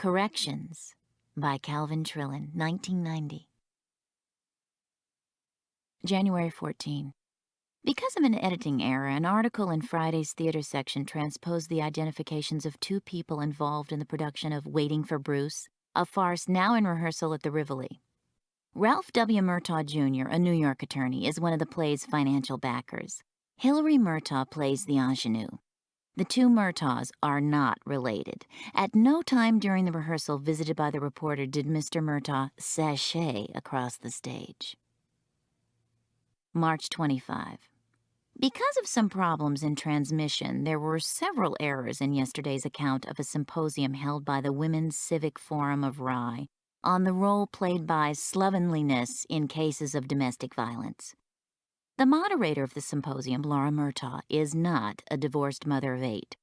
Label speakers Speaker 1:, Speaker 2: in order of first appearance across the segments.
Speaker 1: Corrections by Calvin Trillin, 1990. January 14. Because of an editing error, an article in Friday's theater section transposed the identifications of two people involved in the production of Waiting for Bruce, a farce now in rehearsal at the Rivoli. Ralph W. Murtaugh, Jr., a New York attorney, is one of the play's financial backers. Hilary Murtaugh plays the ingenue. The two Murtaughs are not related. At no time during the rehearsal visited by the reporter did Mr. Murtaugh sashay across the stage. March 25. Because of some problems in transmission, there were several errors in yesterday's account of a symposium held by the Women's Civic Forum of Rye on the role played by slovenliness in cases of domestic violence. The moderator of the symposium, Laura Murtaugh, is not a divorced mother of 8.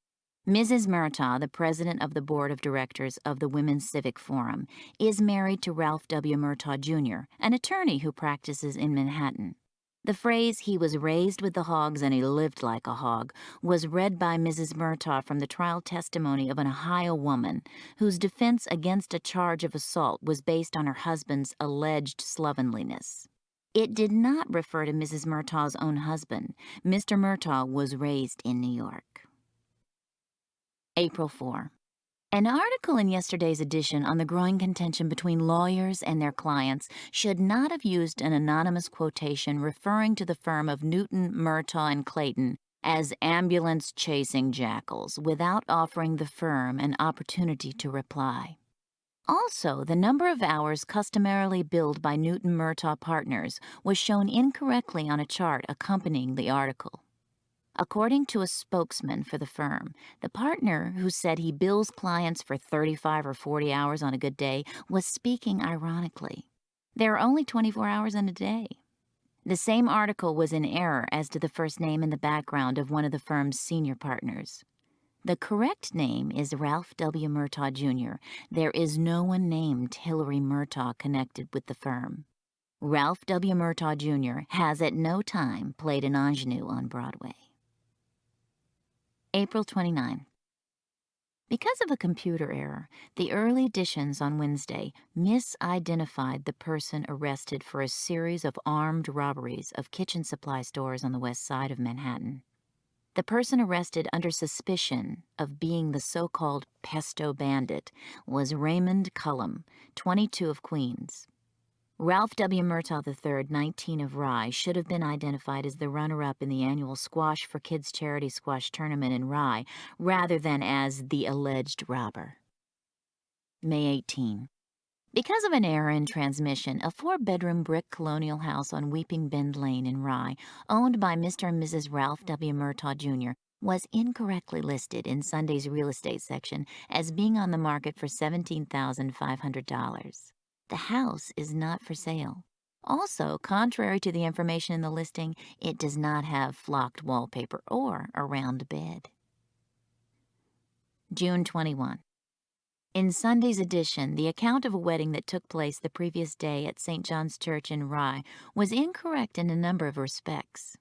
Speaker 1: Mrs. Murtaugh, the president of the board of directors of the Women's Civic Forum, is married to Ralph W. Murtaugh, Jr., an attorney who practices in Manhattan. The phrase, "he was raised with the hogs and he lived like a hog," was read by Mrs. Murtaugh from the trial testimony of an Ohio woman whose defense against a charge of assault was based on her husband's alleged slovenliness. It did not refer to Mrs. Murtaugh's own husband. Mr. Murtaugh was raised in New York. April 4. An article in yesterday's edition on the growing contention between lawyers and their clients should not have used an anonymous quotation referring to the firm of Newton, Murtaugh, and Clayton as ambulance-chasing jackals without offering the firm an opportunity to reply. Also, the number of hours customarily billed by Newton Murtaugh partners was shown incorrectly on a chart accompanying the article. According to a spokesman for the firm, the partner who said he bills clients for 35 or 40 hours on a good day was speaking ironically. There are only 24 hours in a day. The same article was in error as to the first name in the background of one of the firm's senior partners. The correct name is Ralph W. Murtaugh, Jr. There is no one named Hilary Murtaugh connected with the firm. Ralph W. Murtaugh, Jr. has at no time played an ingenue on Broadway. April 29. Because of a computer error, the early editions on Wednesday misidentified the person arrested for a series of armed robberies of kitchen supply stores on the west side of Manhattan. The person arrested under suspicion of being the so-called pesto bandit was Raymond Cullum, 22 of Queens. Ralph W. Murtaugh III, 19 of Rye, should have been identified as the runner-up in the annual Squash for Kids charity squash tournament in Rye, rather than as the alleged robber. May 18. Because of an error in transmission, a 4-bedroom brick colonial house on Weeping Bend Lane in Rye, owned by Mr. and Mrs. Ralph W. Murtaugh, Jr., was incorrectly listed in Sunday's real estate section as being on the market for $17,500. The house is not for sale. Also, contrary to the information in the listing, it does not have flocked wallpaper or a round bed. June 21. In Sunday's edition, the account of a wedding that took place the previous day at St. John's Church in Rye was incorrect in a number of respects.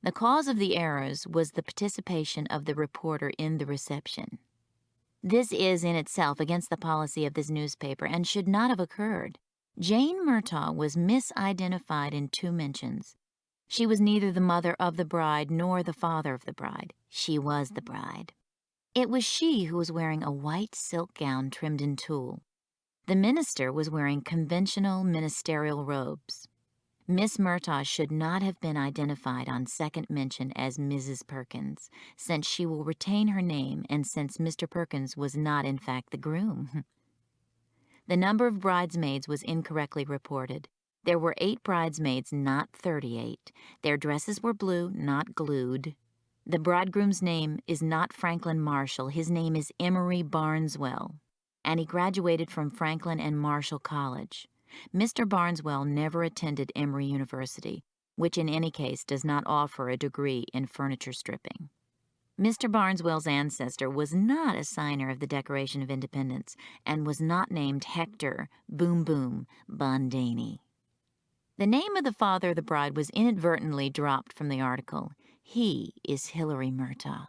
Speaker 1: The cause of the errors was the participation of the reporter in the reception. This is in itself against the policy of this newspaper and should not have occurred. Jane Murtaugh was misidentified in 2 mentions. She was neither the mother of the bride nor the father of the bride. She was the bride. It was she who was wearing a white silk gown trimmed in tulle. The minister was wearing conventional ministerial robes. Miss Murtaugh should not have been identified on second mention as Mrs. Perkins, since she will retain her name and since Mr. Perkins was not in fact the groom. The number of bridesmaids was incorrectly reported. There were 8 bridesmaids, not 38. Their dresses were blue, not glued. The bridegroom's name is not Franklin Marshall. His name is Emory Barneswell, and he graduated from Franklin and Marshall College. Mr. Barneswell never attended Emory University, which in any case does not offer a degree in furniture stripping. Mr. Barneswell's ancestor was not a signer of the Declaration of Independence and was not named Hector Boom Boom Bondaney. The name of the father of the bride was inadvertently dropped from the article. He is Hilary Murtaugh.